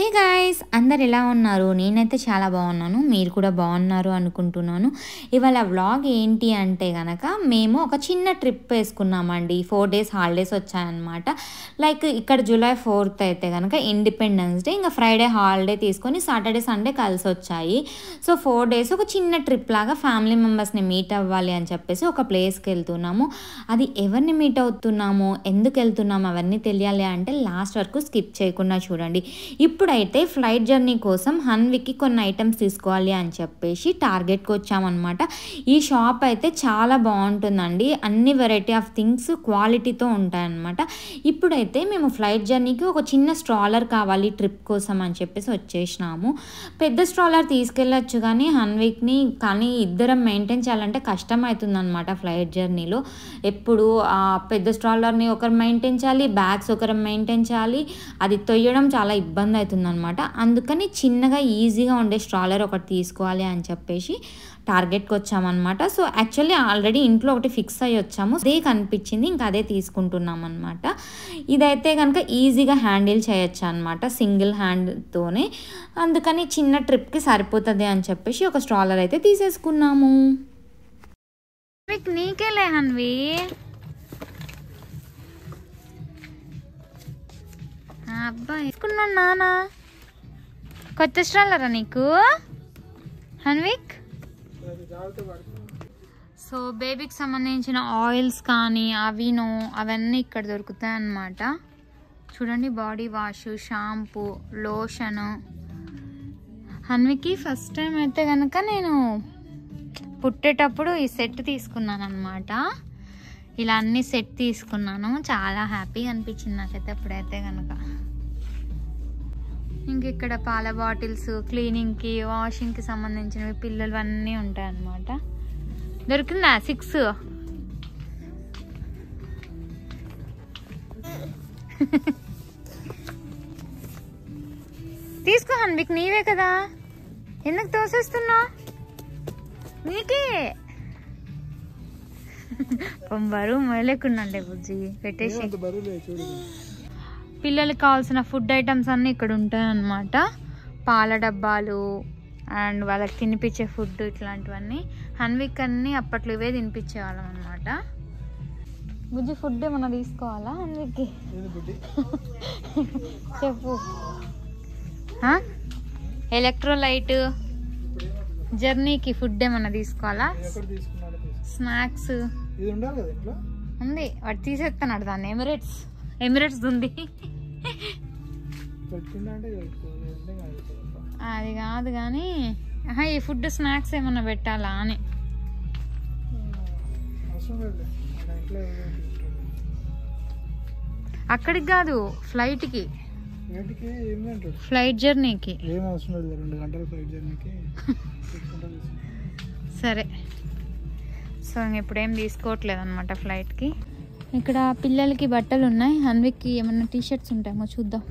Hey guys, అందరు ఎలా ఉన్నారు? నేనైతే చాలా బాగున్నాను. మీరు కూడా బాగున్నారు అనుకుంటున్నాను. ఇవాళ వ్లాగ్ ఏంటి అంటే కనుక మేము ఒక చిన్న ట్రిప్ వేసుకున్నామండి. 4 days హాలిడేస్ వచ్చాయన్నమాట. లైక్ ఇక్కడ July 4th అయితే కనుక ఇండిపెండెన్స్ డే, ఇంకా ఫ్రైడే హాలిడే తీసుకొని సాటర్డే సండే కలిసి వచ్చాయి. సో 4 days ఒక చిన్న ట్రిప్ లాగా ఫ్యామిలీ మెంబర్స్ని మీట్ అవ్వాలి అని చెప్పేసి ఒక ప్లేస్కి వెళ్తున్నాము. అది ఎవరిని మీట్ అవుతున్నాము, ఎందుకు వెళ్తున్నాము అవన్నీ తెలియాలి అంటే లాస్ట్ వరకు స్కిప్ చేయకుండా చూడండి. ఇప్పుడైతే ఫ్లైట్ జర్నీ కోసం హన్వికి కొన్ని ఐటమ్స్ తీసుకోవాలి అని చెప్పేసి టార్గెట్కి వచ్చామన్నమాట. ఈ షాప్ అయితే చాలా బాగుంటుందండి. అన్ని వెరైటీ ఆఫ్ థింగ్స్ క్వాలిటీతో ఉంటాయన్నమాట. ఇప్పుడైతే మేము ఫ్లైట్ జర్నీకి ఒక చిన్న స్ట్రాలర్ కావాలి ట్రిప్ కోసం అని చెప్పేసి వచ్చేసినాము. పెద్ద స్ట్రాలర్ తీసుకెళ్ళచ్చు కానీ కానీ ఇద్దరం మెయింటైన్ చేయాలంటే కష్టం అవుతుందన్నమాట. ఫ్లైట్ జర్నీలో ఎప్పుడు పెద్ద స్ట్రాలర్ని ఒకరు మెయింటైన్ చేయాలి, బ్యాగ్స్ ఒకరు మెయింటైన్ చేయాలి, అది తొయ్యడం చాలా ఇబ్బంది అవుతుందన్నమాట. అందుకని చిన్నగా ఈజీగా ఉండే స్ట్రాలర్ ఒకటి తీసుకోవాలి అని చెప్పేసి టార్గెట్కి వచ్చామన్నమాట. సో యాక్చువల్లీ ఆల్రెడీ ఇంట్లో ఒకటి ఫిక్స్ అయ్యి వచ్చాము. అదే కనిపించింది, ఇంకా అదే తీసుకుంటున్నాం అనమాట. ఇదైతే కనుక ఈజీగా హ్యాండిల్ చేయొచ్చు అనమాట సింగిల్ హ్యాండ్తోనే. అందుకని చిన్న ట్రిప్కి సరిపోతుంది అని చెప్పేసి ఒక స్ట్రాలర్ అయితే తీసేసుకున్నాము. నీకేలే హన్వి, అబ్బా వేసుకున్నాను నానా. కొత్త స్ట్రాలరా నీకు హన్విక్? సో బేబీకి సంబంధించిన ఆయిల్స్ కానీ అవన్నీ ఇక్కడ దొరుకుతాయి అన్నమాట. చూడండి, బాడీ వాష్, షాంపూ, లోషను. హన్వికి ఫస్ట్ టైం అయితే కనుక నేను పుట్టేటప్పుడు ఈ సెట్ తీసుకున్నాను అనమాట. ఇలా అన్ని సెట్ తీసుకున్నాను. చాలా హ్యాపీగా అనిపించింది నాకైతే అప్పుడైతే కనుక. ఇంక ఇక్కడ పాల బాటిల్స్, క్లీనింగ్కి, వాషింగ్కి సంబంధించినవి పిల్లలు అన్నీ ఉంటాయి అన్నమాట. దొరికిందా 6? తీసుకో హన్విక్, నీవే కదా, ఎందుకు తోసేస్తున్నావు? నీకే బరువు మొయలేకుండాలే బుజ్జి, పెట్టేసి. పిల్లలకి కావాల్సిన ఫుడ్ ఐటమ్స్ అన్నీ ఇక్కడ ఉంటాయి అన్నమాట. పాల డబ్బాలు అండ్ వాళ్ళకి తినిపించే ఫుడ్ ఇట్లాంటివన్నీ. హన్విక్ అన్ని అప్పట్లో ఇవే తినిపించేవాళ్ళం అనమాట. బుజ్జి ఫుడ్ ఏమన్నా తీసుకోవాలా హన్విక్కి? చెప్పు. ఎలక్ట్రోలైట్, జర్నీకి ఫుడ్ ఏమన్నా తీసుకోవాలా? స్నాక్స్ ఉంది, వాడు తీసేస్తున్నాడు దాన్ని. ఎమిరేట్స్ ఉంది. అది కాదు కానీ ఈ ఫుడ్ స్నాక్స్ ఏమన్నా పెట్టాలా అని. అక్కడికి కాదు, ఫ్లైట్కి, ఫ్లైట్ జర్నీకి. సరే, సో ఇప్పుడేం తీసుకోవట్లేదు అనమాట ఫ్లైట్కి. ఇక్కడ పిల్లలకి బట్టలు ఉన్నాయి. హన్విక్కి ఏమన్నా టీషర్ట్స్ ఉంటాయేమో చూద్దాం.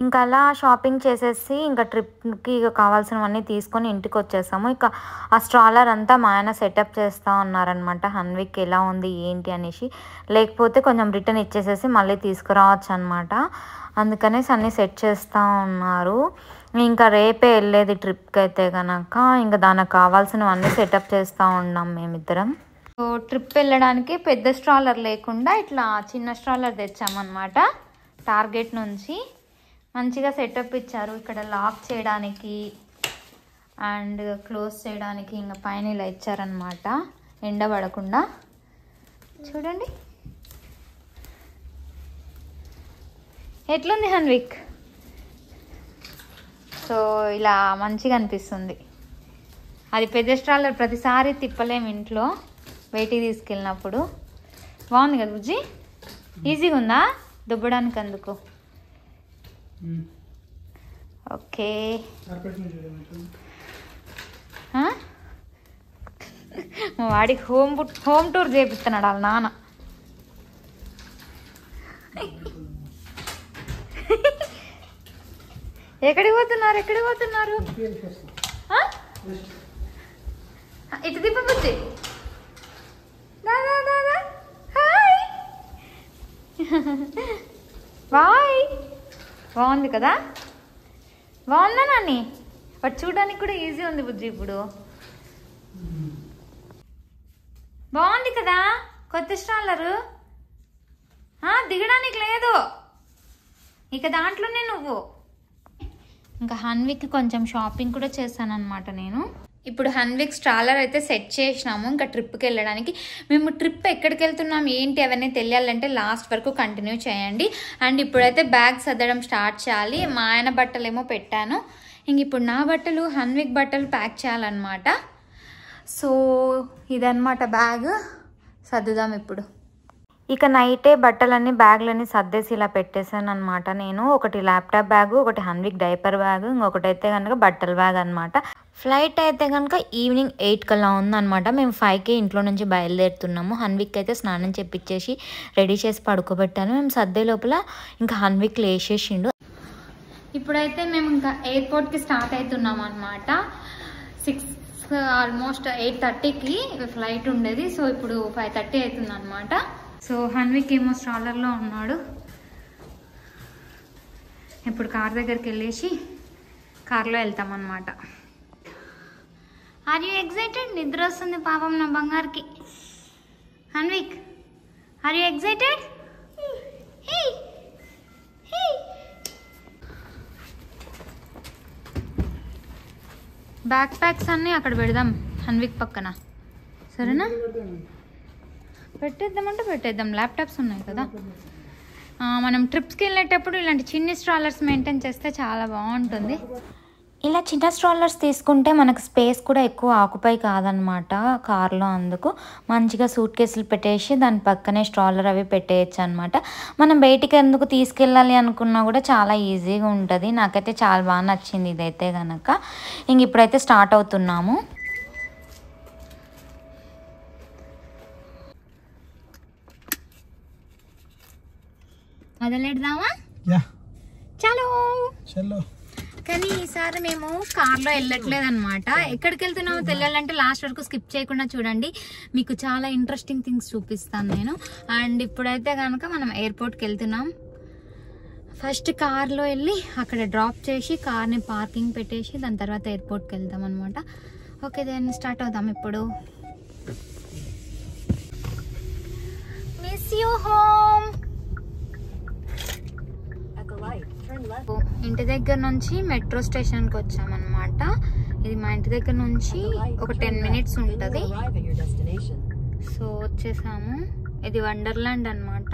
ఇంకా అలా షాపింగ్ చేసేసి ఇంకా ట్రిప్కి కావాల్సినవన్నీ తీసుకొని ఇంటికి వచ్చేసాము. ఇక ఆ స్ట్రాలర్ అంతా మా ఆయన సెటప్ చేస్తూ ఉన్నారనమాట. హన్విక్ ఎలా ఉంది ఏంటి అనేసి, లేకపోతే కొంచెం రిటర్న్ ఇచ్చేసేసి మళ్ళీ తీసుకురావచ్చు అనమాట. అందుకనేసి అన్నీ సెట్ చేస్తూ ఉన్నారు. ఇంకా రేపే వెళ్ళేది ట్రిప్కి అయితే కనుక ఇంకా దానికి కావాల్సినవన్నీ సెటప్ చేస్తూ ఉన్నాం మేమిద్దరం. సో ట్రిప్ వెళ్ళడానికి పెద్ద స్ట్రాలర్ లేకుండా ఇట్లా చిన్న స్ట్రాలర్ తెచ్చామన్నమాట టార్గెట్ నుంచి. మంచిగా సెటప్ ఇచ్చారు. ఇక్కడ లాక్ చేయడానికి అండ్ క్లోజ్ చేయడానికి ఇంకా పైన ఇలా ఇచ్చారనమాట, ఎండ పడకుండా. చూడండి ఎట్లుంది హన్విక్. సో ఇలా మంచిగా అనిపిస్తుంది. అది పెద్ద స్ట్రాలర్ ప్రతిసారి తిప్పలేము ఇంట్లో బయటికి తీసుకెళ్ళినప్పుడు. బాగుంది కదా బుజ్జి, ఈజీగా ఉందా దుబ్బడానికి అందుకు. ఓకే, మా వాడికి హోమ్ టూర్ చేపిస్తున్నాడు వాళ్ళ నాన్న. ఎక్కడికి పోతున్నారు? ఇటు తిప్పబుచ్చి. Hi bye. బాగుంది కదా, బాగుందా నాని? బట్ చూడడానికి కూడా ఈజీ ఉంది బుజ్జి. ఇప్పుడు బాగుంది కదా కొత్త స్ట్రాలరు. దిగడానికి లేదు ఇక దాంట్లోనే నువ్వు. ఇంకా హన్విక్ కొంచెం షాపింగ్ కూడా చేశాను అనమాట నేను. ఇప్పుడు హన్విక్ స్ట్రాలర్ అయితే సెట్ చేసినాము ఇంకా ట్రిప్కి వెళ్ళడానికి. మేము ట్రిప్ ఎక్కడికి వెళ్తున్నాం ఏంటి అవన్నీ తెలియాలంటే లాస్ట్ వరకు కంటిన్యూ చేయండి. అండ్ ఇప్పుడైతే బ్యాగ్ సర్దడం స్టార్ట్ చేయాలి. మా ఆయన బట్టలు ఏమో పెట్టాను, ఇంక ఇప్పుడు నా బట్టలు హన్విక్ బట్టలు ప్యాక్ చేయాలన్నమాట. సో ఇదన్నమాట బ్యాగ్, సర్దుదాం ఇప్పుడు. ఇక నైటే బట్టలన్నీ బ్యాగ్లన్నీ సర్దేసి ఇలా పెట్టేశాను అనమాట నేను. ఒకటి ల్యాప్టాప్ బ్యాగ్, ఒకటి హన్విక్ డైపర్ బ్యాగ్, ఇంకొకటి అయితే కనుక బట్టల బ్యాగ్ అనమాట. ఫ్లైట్ అయితే కనుక ఈవినింగ్ 8 కల్లా ఉందన్నమాట. మేము 5కే ఇంట్లో నుంచి బయలుదేరుతున్నాము. హన్విక్ అయితే స్నానం చేపించేసి రెడీ చేసి పడుకోబెట్టాను. మేము సర్దే లోపల ఇంకా హన్విక్ లేచేసిండు. ఇప్పుడైతే మేము ఇంకా ఎయిర్పోర్ట్కి స్టార్ట్ అవుతున్నాం అనమాట. 6 ఆల్మోస్ట్ 8:30కి ఫ్లైట్ ఉండేది. సో ఇప్పుడు 5:30 అవుతుంది అనమాట. సో హన్విక్ ఏమో స్ట్రాలర్లో ఉన్నాడు. ఇప్పుడు కార్ దగ్గరికి వెళ్ళేసి కార్లో వెళ్తామన్నమాట. Are you excited? నిద్ర వస్తుంది పాపం నా బంగారుకి. Hanvik are you excited? Backpacks అన్నీ అక్కడ పెడదాం హన్విక్ పక్కన, సరేనా? పెట్టేద్దామంటే పెట్టేద్దాం, ల్యాప్టాప్స్ ఉన్నాయి కదా. మనం ట్రిప్స్కి వెళ్ళేటప్పుడు ఇలాంటి చిన్ని స్ట్రాలర్స్ మెయింటైన్ చేస్తే చాలా బాగుంటుంది. ఇలా చిన్న స్ట్రాలర్స్ తీసుకుంటే మనకు స్పేస్ కూడా ఎక్కువ ఆక్యుపై కాదనమాట కార్లో. అందుకు మంచిగా సూట్ కేసులు పెట్టేసి దాని పక్కనే స్ట్రాలర్ అవి పెట్టేయచ్చు అనమాట. మనం బయటికి ఎందుకు తీసుకెళ్ళాలి అనుకున్నా కూడా చాలా ఈజీగా ఉంటుంది. నాకైతే చాలా బాగా నచ్చింది ఇదైతే కనుక. ఇంక ఇప్పుడైతే స్టార్ట్ అవుతున్నాము. మొదలెడదామా? చలో. కానీ ఈసారి మేము కార్లో వెళ్ళట్లేదు అనమాట. ఎక్కడికి వెళ్తున్నామో తెలియాలంటే లాస్ట్ వరకు స్కిప్ చేయకుండా చూడండి, మీకు చాలా ఇంట్రెస్టింగ్ థింగ్స్ చూపిస్తాను నేను. అండ్ ఇప్పుడైతే కనుక మనం ఎయిర్పోర్ట్కి వెళ్తున్నాం. ఫస్ట్ కార్లో వెళ్ళి అక్కడ డ్రాప్ చేసి కార్ని పార్కింగ్ పెట్టేసి దాని తర్వాత ఎయిర్పోర్ట్కి వెళ్తాం అనమాట. ఓకే దెన్ స్టార్ట్ అవుదాం ఇప్పుడు. Miss you home. ఇంటి దగ్గర నుంచి మెట్రో స్టేషన్కి వచ్చామన్నమాట. ఇది మా ఇంటి దగ్గర నుంచి ఒక 10 మినిట్స్ ఉంటుంది. సో వచ్చేసాము. ఇది వండర్లాండ్ అనమాట.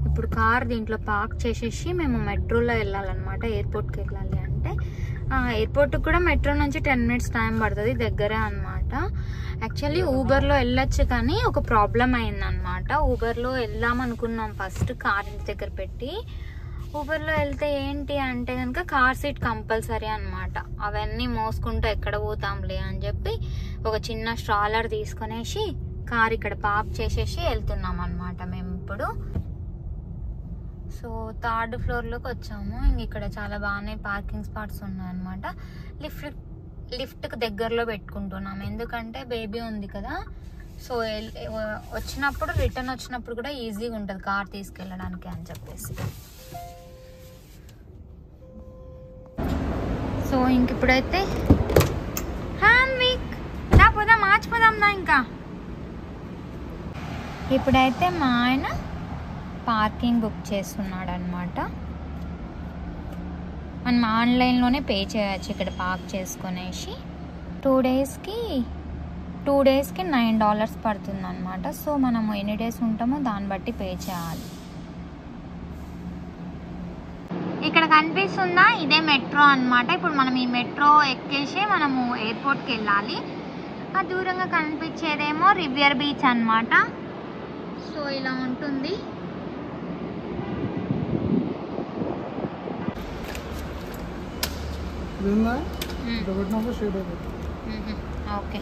ఇప్పుడు కార్ దీంట్లో పార్క్ చేసేసి మేము మెట్రోలో వెళ్ళాలన్నమాట. ఎయిర్పోర్ట్కి వెళ్ళాలి అంటే ఎయిర్పోర్ట్కి కూడా మెట్రో నుంచి 10 మినిట్స్ టైం పడుతుంది, దగ్గరే అనమాట. యాక్చువల్లీ ఊబర్లో వెళ్ళొచ్చు కానీ ఒక ప్రాబ్లం అయిందనమాట. ఊబర్లో వెళ్దాం అనుకున్నాం ఫస్ట్ కార్ ఇంటి దగ్గర పెట్టి. ఊబర్లో వెళ్తే ఏంటి అంటే కనుక కార్ సీట్ కంపల్సరీ అనమాట. అవన్నీ మోసుకుంటూ ఎక్కడ పోతాంలే అని చెప్పి ఒక చిన్న స్ట్రాలర్ తీసుకునేసి కార్ ఇక్కడ పార్క్ చేసేసి వెళ్తున్నాం అనమాట మేము ఇప్పుడు. సో 3rd ఫ్లోర్లోకి వచ్చాము. ఇంక ఇక్కడ చాలా బాగానే పార్కింగ్ స్పాట్స్ ఉన్నాయన్నమాట. లిఫ్ట్కి దగ్గరలో పెట్టుకుంటున్నాం ఎందుకంటే బేబీ ఉంది కదా. సో వచ్చినప్పుడు రిటర్న్ వచ్చినప్పుడు కూడా ఈజీగా ఉంటుంది కార్ తీసుకెళ్ళడానికి అని చెప్పేసి. సో ఇంక ఇప్పుడైతే హన్విక్ దా పోదాం, మార్చిపోదాం దా. ఇంకా ఇప్పుడైతే మా ఆయన పార్కింగ్ బుక్ చేస్తున్నాడు అనమాట. మనం ఆన్లైన్లోనే పే చేయొచ్చు ఇక్కడ పార్క్ చేసుకునేసి. 2 డేస్కి $9 పడుతుంది అనమాట. సో మనము ఎన్ని డేస్ ఉంటామో దాన్ని బట్టి పే చేయాలి. ఇక్కడ కనిపిస్తుందా, ఇదే మెట్రో అనమాట. ఇప్పుడు మనం ఈ మెట్రో ఎక్కేసి మనము ఎయిర్పోర్ట్కి వెళ్ళాలి. ఆ దూరంగా కనిపించేదేమో రివియర్ బీచ్ అనమాట. సో ఇలా ఉంటుంది. ఓకే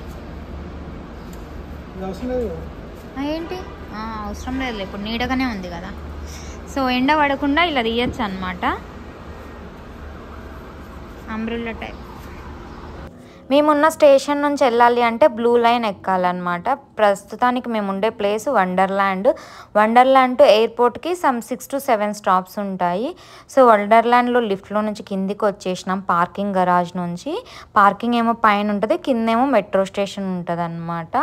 ఏంటి అవసరం లేదు, ఇప్పుడు నీడగానే ఉంది కదా. సో ఎండ పడకుండా ఇలా తీయచ్చు అనమాట, అంబ్రెల్లా టైప్. మేమున్న స్టేషన్ నుంచి వెళ్ళాలి అంటే బ్లూ లైన్ ఎక్కాలన్నమాట. ప్రస్తుతానికి మేము ఉండే ప్లేస్ వండర్ల్యాండ్. వండర్ల్యాండ్ టు ఎయిర్పోర్ట్కి సమ్ 6 to 7 స్టాప్స్ ఉంటాయి. సో వండర్ల్యాండ్లో లిఫ్ట్లో నుంచి కిందికి వచ్చేసినాం, పార్కింగ్ గరాజ్ నుంచి. పార్కింగ్ ఏమో పైన ఉంటుంది, కిందేమో మెట్రో స్టేషన్ ఉంటుంది అనమాట.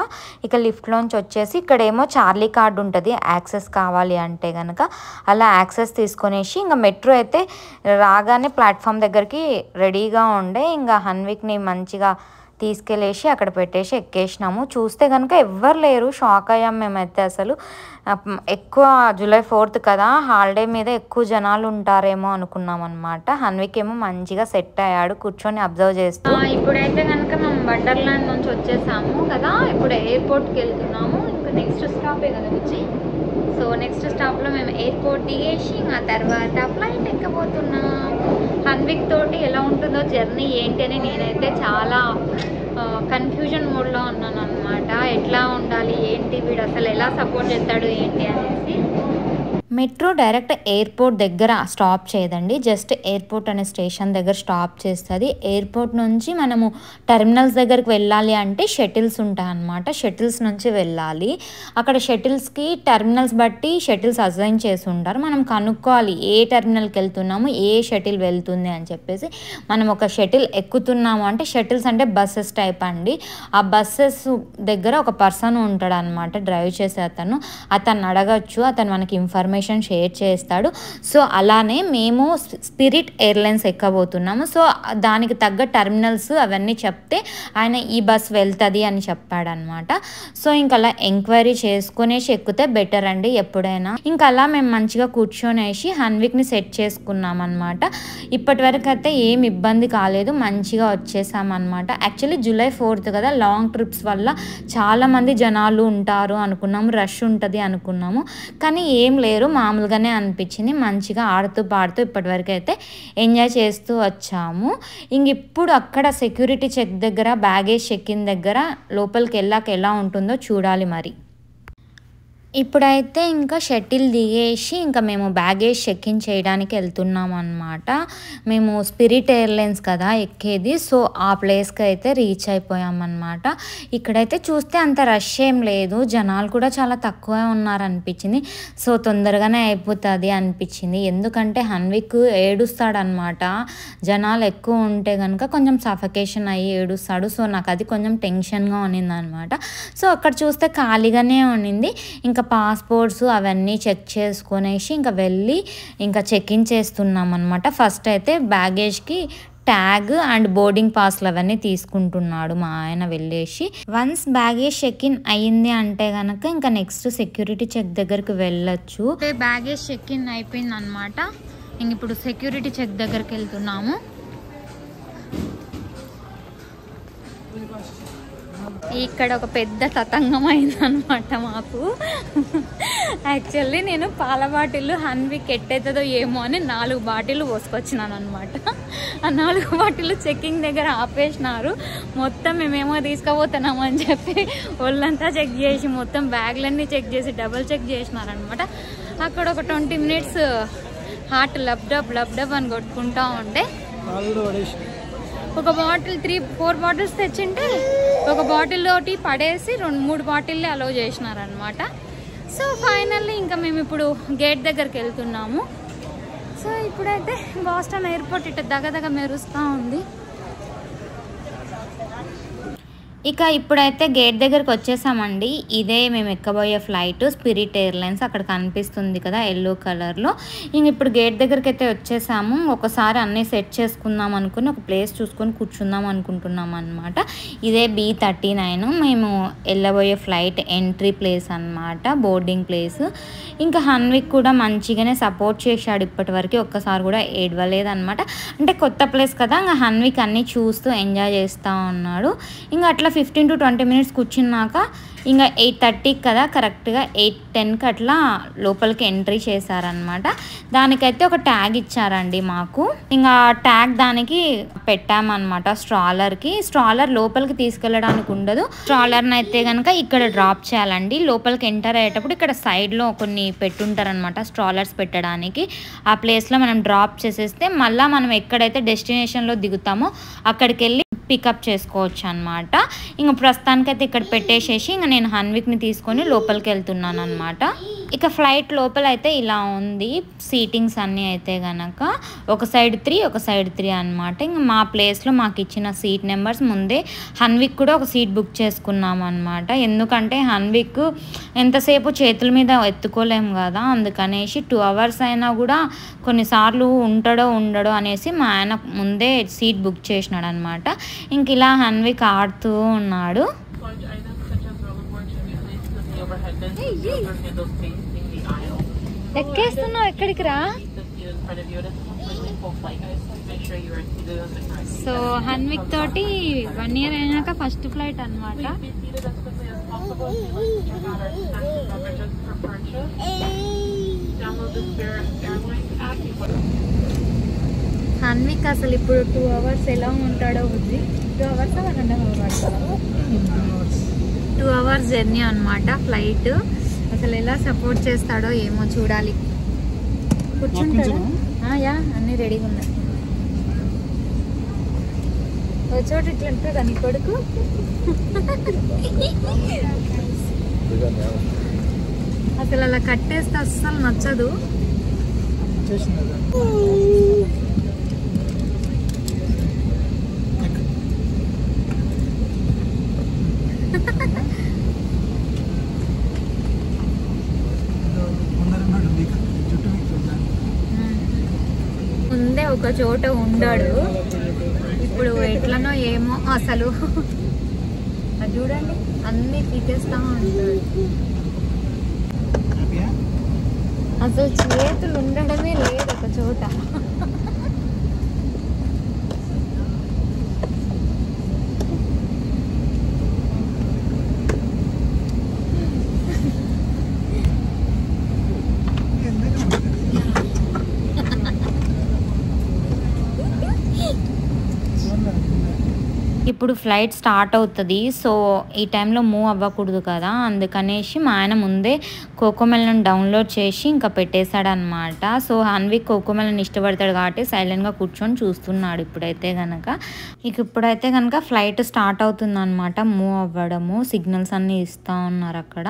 ఇక లిఫ్ట్లోంచి వచ్చేసి ఇక్కడేమో చార్లీ కార్డు ఉంటుంది, యాక్సెస్ కావాలి అంటే కనుక అలా యాక్సెస్ తీసుకొనేసి ఇంకా మెట్రో అయితే రాగానే ప్లాట్ఫామ్ దగ్గరికి రెడీగా ఉండే. ఇంకా హన్విక్ని మంచిగా తీసుకెళ్ళేసి అక్కడ పెట్టేసి ఎక్కేసినాము. చూస్తే కనుక ఎవ్వరు లేరు, షాక్ అయ్యాం మేమైతే. అసలు ఎక్కువ జూలై 4th కదా, హాలిడే మీద ఎక్కువ జనాలు ఉంటారేమో అనుకున్నాం అనమాట. హన్విక్ ఏమో మంచిగా సెట్ అయ్యాడు కూర్చొని అబ్జర్వ్ చేస్తూ. ఇప్పుడైతే కనుక మేము వండర్ల్యాండ్ నుంచి వచ్చేసాము కదా, ఇప్పుడు ఎయిర్పోర్ట్కి వెళ్తున్నాము. ఇంకా నెక్స్ట్ స్టాపే కదా వచ్చి. సో నెక్స్ట్ స్టాప్లో మేము ఎయిర్పోర్ట్ దిగేసి ఆ తర్వాత ఫ్లైట్ ఎక్కబోతున్నాం. హన్విక్ తోటి ఎలా ఉంటుందో జర్నీ ఏంటి అని నేనైతే చాలా కన్ఫ్యూజన్ మోడ్లో ఉన్నాను అనమాట. ఎట్లా ఉండాలి ఏంటి, వీడు అసలు ఎలా సపోర్ట్ చేస్తాడు ఏంటి అనేసి. మెట్రో డైరెక్ట్ ఎయిర్పోర్ట్ దగ్గర స్టాప్ చేయదండి, జస్ట్ ఎయిర్పోర్ట్ అనే స్టేషన్ దగ్గర స్టాప్ చేస్తుంది. ఎయిర్పోర్ట్ నుంచి మనము టెర్మినల్స్ దగ్గరికి వెళ్ళాలి అంటే షటిల్స్ ఉంటాయి అన్నమాట, షటిల్స్ నుంచి వెళ్ళాలి. అక్కడ షటిల్స్కి టెర్మినల్స్ బట్టి షటిల్స్ అసైన్ చేసి ఉంటారు. మనం కనుక్కోవాలి ఏ టెర్మినల్కి వెళ్తున్నాము, ఏ షటిల్ వెళ్తుంది అని చెప్పేసి. మనం ఒక షటిల్ ఎక్కుతున్నాము అంటే, షటిల్స్ అంటే బస్సెస్ టైప్ అండి. ఆ బస్సెస్ దగ్గర ఒక పర్సన్ ఉంటాడు అనమాట, డ్రైవ్ చేసే అతను. అతన్ని అడగచ్చు, అతను మనకి ఇన్ఫర్మేషన్ షేర్ చేస్తాడు. సో అలానే మేము స్పిరిట్ ఎయిర్లైన్స్ ఎక్కబోతున్నాము. సో దానికి తగ్గ టెర్మినల్స్ అవన్నీ చెప్తే ఆయన ఈ బస్ వెళ్తుంది అని చెప్పాడనమాట. సో ఇంకా అలా ఎంక్వైరీ చేసుకునేసి ఎక్కితే బెటర్ అండి ఎప్పుడైనా. ఇంకా అలా మేము మంచిగా కూర్చొనేసి హన్విక్ని సెట్ చేసుకున్నాం అనమాట. ఇప్పటి వరకు అయితే ఏం ఇబ్బంది కాలేదు, మంచిగా వచ్చేసామన్నమాట. యాక్చువల్లీ జూలై 4th కదా, లాంగ్ ట్రిప్స్ వల్ల చాలామంది జనాలు ఉంటారు అనుకున్నాము, రష్ ఉంటుంది అనుకున్నాము. కానీ ఏం లేరు, మామూలుగానే అనిపించింది. మంచిగా ఆడుతూ పాడుతూ ఇప్పటివరకు అయితే ఎంజాయ్ చేస్తూ వచ్చాము. ఇంక ఇప్పుడు అక్కడ సెక్యూరిటీ చెక్ దగ్గర, బ్యాగేజ్ చెక్ ఇన్ దగ్గర లోపలికి వెళ్ళాక ఎలా ఉంటుందో చూడాలి మరి. ఇప్పుడైతే ఇంకా షటిల్ దిగేసి ఇంకా మేము బ్యాగేజ్ చెక్ ఇన్ చేయడానికి వెళ్తున్నాం అనమాట. మేము స్పిరిట్ ఎయిర్లైన్స్ కదా ఎక్కేది, సో ఆ ప్లేస్కి అయితే రీచ్ అయిపోయామన్నమాట. ఇక్కడైతే చూస్తే అంత రష్ ఏం లేదు, జనాలు కూడా చాలా తక్కువ ఉన్నారనిపించింది. సో తొందరగానే అయిపోతుంది అనిపించింది, ఎందుకంటే హన్విక్ ఏడుస్తాడనమాట. జనాలు ఎక్కువ ఉంటే కనుక కొంచెం సఫకేషన్ అయ్యి ఏడుస్తాడు. సో నాకు అది కొంచెం టెన్షన్గా ఉన్నింది అనమాట. సో అక్కడ చూస్తే ఖాళీగానే ఉన్నింది. ఇంకా పాస్పోర్ట్స్ అవన్నీ చెక్ చేసుకునేసి ఇంకా వెళ్ళి ఇంకా చెక్ ఇన్ చేస్తున్నాం అనమాట. ఫస్ట్ అయితే బ్యాగేజ్కి ట్యాగ్ అండ్ బోర్డింగ్ పాస్లు అవన్నీ తీసుకుంటున్నాడు మా ఆయన వెళ్ళేసి. వన్స్ బ్యాగేజ్ చెక్ ఇన్ అయ్యింది అంటే కనుక ఇంకా నెక్స్ట్ సెక్యూరిటీ చెక్ దగ్గరికి వెళ్ళొచ్చు. బ్యాగేజ్ చెక్ ఇన్ అయిపోయింది అనమాట. ఇంక ఇప్పుడు సెక్యూరిటీ చెక్ దగ్గరికి వెళ్తున్నాము. ఇక్కడ ఒక పెద్ద తతంగం అయిందనమాట మాకు. యాక్చువల్లీ నేను పాల బాటిల్ హన్విక్ ఎట్టవుతుందో ఏమో అని 4 బాటిల్ పోసుకొచ్చినాను అనమాట. ఆ 4 బాటిల్ చెక్కింగ్ దగ్గర ఆపేసినారు. మొత్తం మేమేమో తీసుకుపోతున్నాము అని చెప్పి ఒళ్ళంతా చెక్ చేసి మొత్తం బ్యాగ్లన్నీ చెక్ చేసి డబుల్ చెక్ చేసినారనమాట. అక్కడ ఒక 20 minutes హార్ట్ లబ్డబ్ అని కొట్టుకుంటా ఉండే. ఒక బాటిల్ 3-4 బాటిల్స్ తెచ్చింటే ఒక బాటిల్ తోటి పడేసి 2-3 బాటిల్లే అలౌ చేసినారనమాట. సో ఫైనల్లీ ఇంకా మేము ఇప్పుడు గేట్ దగ్గరికి వెళ్తున్నాము. సో ఇప్పుడైతే బాస్టన్ ఎయిర్పోర్ట్ ఇట్లా దగదగ మెరుస్తూ ఉంది. ఇక ఇప్పుడైతే గేట్ దగ్గరికి వచ్చేసామండి. ఇదే మేము ఎక్కబోయే ఫ్లైట్, స్పిరిట్ ఎయిర్లైన్స్. అక్కడ కనిపిస్తుంది కదా ఎల్లో కలర్లో. ఇంక ఇప్పుడు గేట్ దగ్గరికి అయితే వచ్చేసాము. ఒకసారి అన్నీ సెట్ చేసుకుందాం అనుకుని ఒక ప్లేస్ చూసుకొని కూర్చుందాం అనుకుంటున్నాం అనమాట. ఇదే B39 మేము వెళ్ళబోయే ఫ్లైట్ ఎంట్రీ ప్లేస్ అనమాట, బోర్డింగ్ ప్లేస్. ఇంకా హన్విక్ కూడా మంచిగానే సపోర్ట్ చేశాడు ఇప్పటి వరకు, ఒక్కసారి కూడా ఏడవలేదన్నమాట. అంటే కొత్త ప్లేస్ కదా, ఇంకా హన్విక్ అన్నీ చూస్తూ ఎంజాయ్ చేస్తూ ఉన్నాడు. ఇంకా అట్లా 15 to 20 minutes కూర్చున్నాక ఇంకా 8:30 కదా, కరెక్ట్గా 8:10కి అట్లా లోపలికి ఎంట్రీ చేశారనమాట. దానికైతే ఒక ట్యాగ్ ఇచ్చారండి మాకు. ఇంకా ట్యాగ్ దానికి పెట్టామన్నమాట స్ట్రాలర్కి. స్ట్రాలర్ లోపలికి తీసుకెళ్ళడానికి ఉండదు, స్ట్రాలర్ని అయితే కనుక ఇక్కడ డ్రాప్ చేయాలండి. లోపలికి ఎంటర్ అయ్యేటప్పుడు ఇక్కడ సైడ్లో కొన్ని పెట్టుంటారనమాట స్ట్రాలర్స్ పెట్టడానికి. ఆ ప్లేస్లో మనం డ్రాప్ చేసేస్తే మళ్ళీ మనం ఎక్కడైతే డెస్టినేషన్లో దిగుతామో అక్కడికి వెళ్ళి పికప్ చేసుకోవచ్చు అనమాట. ఇంక ప్రస్తుతానికైతే ఇక్కడ పెట్టేసేసి ఇంక నేను హన్విక్ని తీసుకొని లోపలికి వెళ్తున్నాను అనమాట. ఇక ఫ్లైట్ లోపల అయితే ఇలా ఉంది సీటింగ్స్ అన్నీ అయితే కనుక ఒక సైడ్ 3 ఒక సైడ్ 3 అనమాట. ఇంక మా ప్లేస్లో మాకు ఇచ్చిన సీట్ నెంబర్స్ ముందే హన్విక్ కూడా ఒక సీట్ బుక్ చేసుకున్నాం అనమాట. ఎందుకంటే హన్విక్ ఎంతసేపు చేతుల మీద ఎత్తుకోలేము కదా, అందుకనేసి 2 hours అయినా కూడా కొన్నిసార్లు ఉంటాడో ఉండడో అనేసి మా ఆయన ముందే సీట్ బుక్ చేసినాడు అనమాట. ఇంక ఇలా హన్విక్ ఆడుతూ ఉన్నాడు. ఎక్కేస్తున్నావు, ఎక్కడికి రా. సో హన్విక్ తోటి 1 year అయినాక ఫస్ట్ ఫ్లైట్ అనమాట. హన్విక్ అసలు ఇప్పుడు 2 hours ఎలా ఉంటాడో బుద్ధి. 2 hours 1.5 hours 2 hours జర్నీ అనమాట ఫ్లైట్. అసలు ఎలా సపోర్ట్ చేస్తాడో ఏమో చూడాలి. కూర్చుంటాడా? యా, అన్నీ రెడీగా ఉన్నాయి. ఒక చోట ఇట్లా ఉంటుందా నీ కొడుకు? అసలు అలా కట్టేస్తే అస్సలు నచ్చదు. ముందే ఒక చోట ఉండాడు, ఇప్పుడు ఎట్లనో ఏమో అసలు. అది చూడండి అన్ని పీకేస్తా ఉంటాడు. అసలు చేతులు ఉండడమే లేదు ఒక చోట. ఇప్పుడు ఫ్లైట్ స్టార్ట్ అవుతుంది. సో ఈ టైంలో మూవ్ అవ్వకూడదు కదా, అందుకనేసి మా ఆయన ముందే కోకోమెలన్ డౌన్లోడ్ చేసి ఇంకా పెట్టేశాడనమాట. సో హన్విక్ కోకోమెలన్ ఇష్టపడతాడు కాబట్టి సైలెంట్గా కూర్చొని చూస్తున్నాడు ఇప్పుడైతే కనుక. ఇప్పుడైతే కనుక ఫ్లైట్ స్టార్ట్ అవుతుంది అనమాట. మూవ్ అవ్వడము, సిగ్నల్స్ అన్నీ ఇస్తూ ఉన్నారు అక్కడ.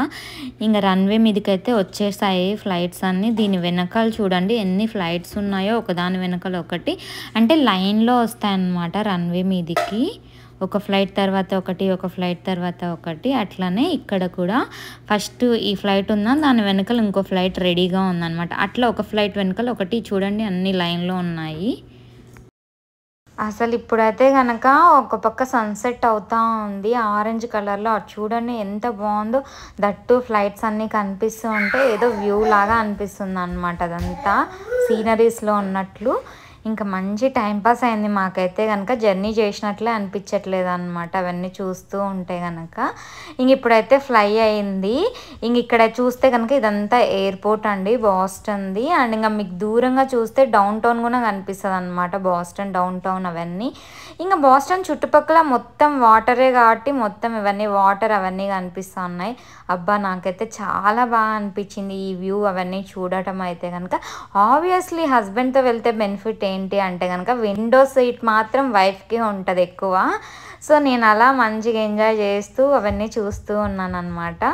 ఇంకా రన్వే మీదకైతే వచ్చేసాయి ఫ్లైట్స్ అన్నీ. దీని వెనకాల చూడండి ఎన్ని ఫ్లైట్స్ ఉన్నాయో, ఒకదాని వెనకాల ఒకటి, అంటే లైన్లో వస్తాయన్నమాట రన్వే మీదకి. ఒక ఫ్లైట్ తర్వాత ఒకటి, ఒక ఫ్లైట్ తర్వాత ఒకటి. అట్లనే ఇక్కడ కూడా ఫస్ట్ ఈ ఫ్లైట్ ఉందా, దాని వెనకాల ఇంకో ఫ్లైట్ రెడీగా ఉందన్నమాట. అట్లా ఒక ఫ్లైట్ వెనకాల ఒకటి చూడండి అన్ని లైన్లో ఉన్నాయి. అసలు ఇప్పుడైతే కనుక ఒక పక్క సన్సెట్ అవుతూ ఉంది ఆరెంజ్ కలర్లో. అది చూడండి ఎంత బాగుందో. దట్టు ఫ్లైట్స్ అన్నీ కనిపిస్తూ ఉంటే ఏదో వ్యూ లాగా అనిపిస్తుంది అనమాట. అదంతా సీనరీస్లో ఉన్నట్లు. ఇంకా మంచి టైంపాస్ అయింది మాకైతే కనుక. జర్నీ చేసినట్లే అనిపించట్లేదు అనమాట అవన్నీ చూస్తూ ఉంటే కనుక. ఇంక ఇప్పుడైతే ఫ్లై అయింది. ఇంక ఇక్కడ చూస్తే కనుక ఇదంతా ఎయిర్పోర్ట్ అండి, బాస్టన్ది. అండ్ ఇంకా మీకు దూరంగా చూస్తే డౌన్ టౌన్ కూడా కనిపిస్తుంది అనమాట, బాస్టన్ డౌన్ టౌన్ అవన్నీ. ఇంకా బాస్టన్ చుట్టుపక్కల మొత్తం వాటరే కాబట్టి మొత్తం ఇవన్నీ వాటర్ అవన్నీ కనిపిస్తూ ఉన్నాయి. అబ్బా నాకైతే చాలా బాగా అనిపించింది ఈ వ్యూ అవన్నీ చూడటం అయితే కనుక. ఆబ్వియస్లీ హస్బెండ్తో వెళ్తే బెనిఫిట్ ఏంటి అంటే కనుక విండో సీట్ మాత్రం వైఫ్కి ఉంటుంది ఎక్కువ. సో నేను అలా మంచిగా ఎంజాయ్ చేస్తూ అవన్నీ చూస్తూ ఉన్నాను అనమాట.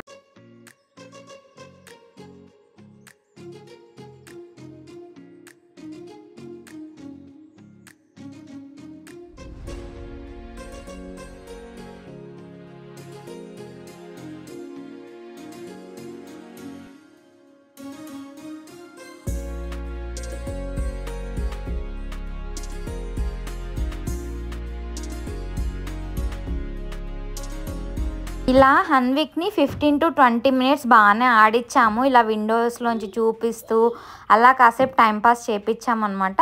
ఇలా హన్విక్ని 15 to 20 minutes బాగానే ఆడిచ్చాము. ఇలా విండోస్లోంచి చూపిస్తూ అలా కాసేపు టైంపాస్ చేయించామన్నమాట.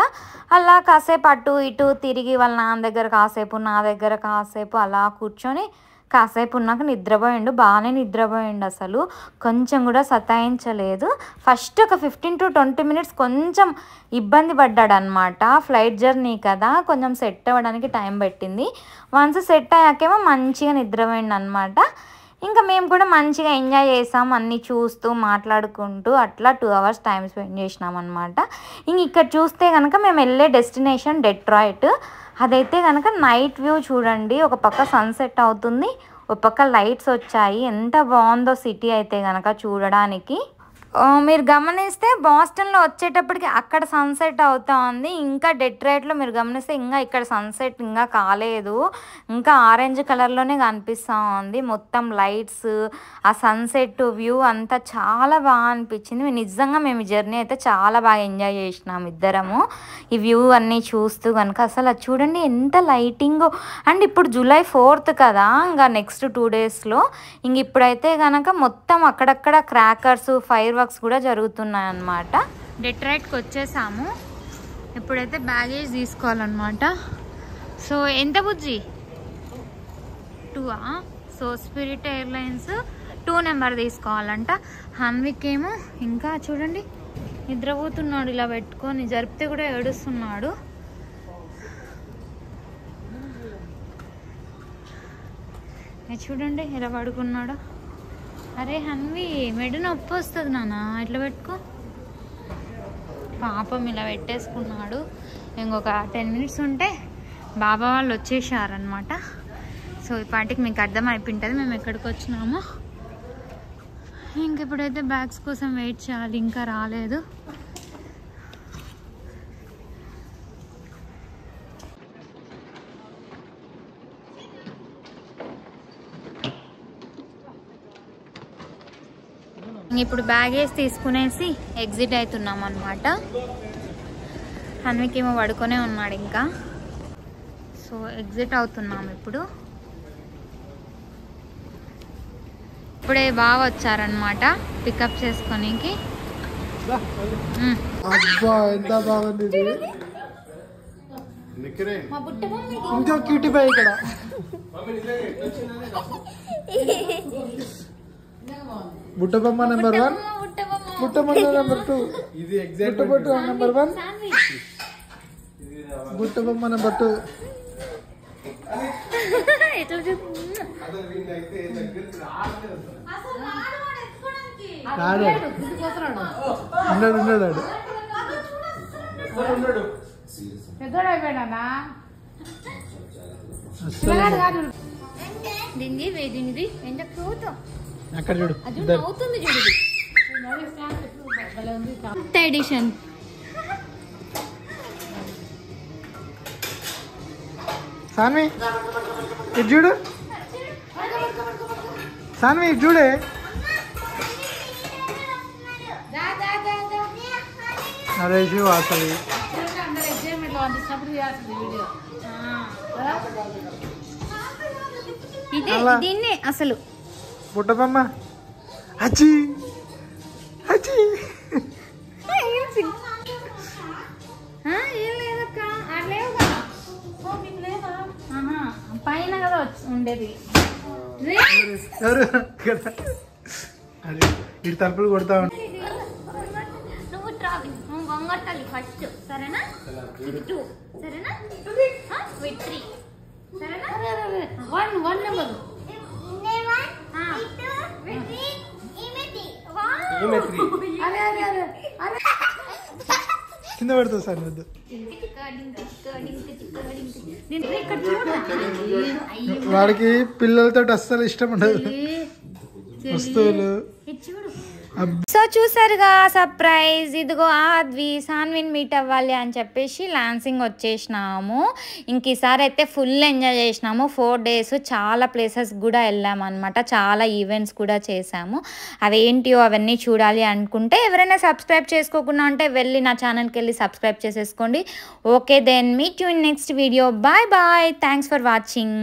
అలా కాసేపు అటు ఇటు తిరిగి వాళ్ళ నాన్న దగ్గర కాసేపు, నా దగ్గర కాసేపు అలా కూర్చొని కాసేపు ఉన్నాక నిద్రపోయిండు. బాగానే నిద్రపోయిండు, అసలు కొంచెం కూడా సతాయించలేదు. ఫస్ట్ ఒక 15 to 20 minutes కొంచెం ఇబ్బంది పడ్డాడు అనమాట. ఫ్లైట్ జర్నీ కదా, కొంచెం సెట్ అవ్వడానికి టైం పట్టింది. వన్స్ సెట్ అయ్యాకేమో మంచిగా నిద్రపోయిండు అనమాట. ఇంకా మేము కూడా మంచిగా ఎంజాయ్ చేసాం, అన్నీ చూస్తూ మాట్లాడుకుంటూ అట్లా 2 hours టైం స్పెండ్ చేసినాం అనమాట. ఇంక ఇక్కడ చూస్తే కనుక మేము వెళ్ళే డెస్టినేషన్ డెట్రాయిట్. అదైతే కనుక నైట్ వ్యూ చూడండి, ఒక పక్క సన్సెట్ అవుతుంది, ఒక పక్క లైట్స్ వచ్చాయి. ఎంత బాగుందో సిటీ అయితే కనుక చూడడానికి. మీరు గమనిస్తే బాస్టన్లో వచ్చేటప్పటికి అక్కడ సన్సెట్ అవుతా ఉంది, ఇంకా డెట్రాయిట్లో మీరు గమనిస్తే ఇంకా ఇక్కడ సన్సెట్ ఇంకా కాలేదు, ఇంకా ఆరెంజ్ కలర్లోనే కనిపిస్తూ ఉంది. మొత్తం లైట్స్, ఆ సన్సెట్ వ్యూ అంతా చాలా బాగా అనిపించింది. నిజంగా మేము ఈ జర్నీ అయితే చాలా బాగా ఎంజాయ్ చేసినాం ఇద్దరము, ఈ వ్యూ అన్నీ చూస్తూ కనుక. అసలు అది చూడండి ఎంత లైటింగ్. అండ్ ఇప్పుడు July 4th కదా, ఇంకా నెక్స్ట్ 2 daysలో ఇంక ఇప్పుడైతే కనుక మొత్తం అక్కడక్కడ క్రాకర్స్, ఫైర్ వర్క్స్ కూడా జరుగుతున్నాయి అన్నమాట. డెట్రాయిట్కి వచ్చేసాము, ఇప్పుడైతే బ్యాగేజ్ తీసుకోవాలన్నమాట. సో ఎంత బుజ్జి 2? సో స్పిరిట్ ఎయిర్లైన్స్ 2 నెంబర్ తీసుకోవాలంట. హన్విక్ ఏమో ఇంకా చూడండి నిద్రపోతున్నాడు, ఇలా పెట్టుకొని జరిపితే కూడా ఏడుస్తున్నాడు. చూడండి ఎలా పడుకున్నాడు. అరే హన్వి మెడ నొప్పి వస్తుంది నాన్న, ఇట్లా పెట్టుకో. పాపం ఇలా పెట్టేసుకున్నాడు. ఇంకొక 10 minutes ఉంటే బాబా వాళ్ళు వచ్చేసారనమాట. సో ఈ పాటికి మీకు అర్థమైపోయింటుంది మేము ఎక్కడికి వచ్చినామో. ఇంక ఇప్పుడైతే బ్యాగ్స్ కోసం వెయిట్ చేయాలి, ఇంకా రాలేదు. ఇప్పుడు బ్యాగేజ్ తీసుకునేసి ఎగ్జిట్ అవుతున్నాం అనమాట. హన్విక్ ఏమో పడుకొనే ఉన్నాడు ఇంకా. సో ఎగ్జిట్ అవుతున్నాం ఇప్పుడు. ఇప్పుడే బాగా వచ్చారనమాట పికప్ చేసుకోనికి. ఇంకా క్యూటీ బాయ్ ఇక్కడ. బుట్టబొమ్మ నెంబర్ 1, బుట్టబొమ్మ నెంబర్ 2, బుట్టబొట్టు నెంబర్ 1, బుట్టబొమ్మ నెంబర్ 2. అక్కడ చూడు ఎడిషన్. సాన్వి ఇది చూడు, సాన్వి ఇది చూడే. నరేష్ వాసవి దీన్నే అసలు బుట్టబొమ్మ. అచ్చి అచ్చి ఏం లేదక్క, పైన కదా ఉండేది. ఎవరు ఇటు తలుపులు కొడతా ఉంటా. నువ్వు ట్రావెల్ వంగట్టాలి ఫస్ట్, సరేనా? 2 సరేనా? 3 సరేనా? 1 నెంబర్ కింద పెడతావు సార్ వద్దు. వాడికి పిల్లలతో అస్సలు ఇష్టం ఉండదు వస్తువులు. సో చూసారుగా సర్ప్రైజ్. ఇదిగో ఆద్వి సాన్విన్ మీట్ అవ్వాలి అని చెప్పేసి లాన్సింగ్ వచ్చేసినాము. ఇంక ఈసారి అయితే ఫుల్ ఎంజాయ్ చేసినాము. 4 days చాలా ప్లేసెస్ కూడా వెళ్ళాము అనమాట, చాలా ఈవెంట్స్ కూడా చేసాము. అవేంటియో అవన్నీ చూడాలి అనుకుంటే ఎవరైనా సబ్స్క్రైబ్ చేసుకోకుండా ఉంటే వెళ్ళి నా ఛానల్కి వెళ్ళి సబ్స్క్రైబ్ చేసేసుకోండి. Okay then meet you in next video. Bye bye. Thanks for watching.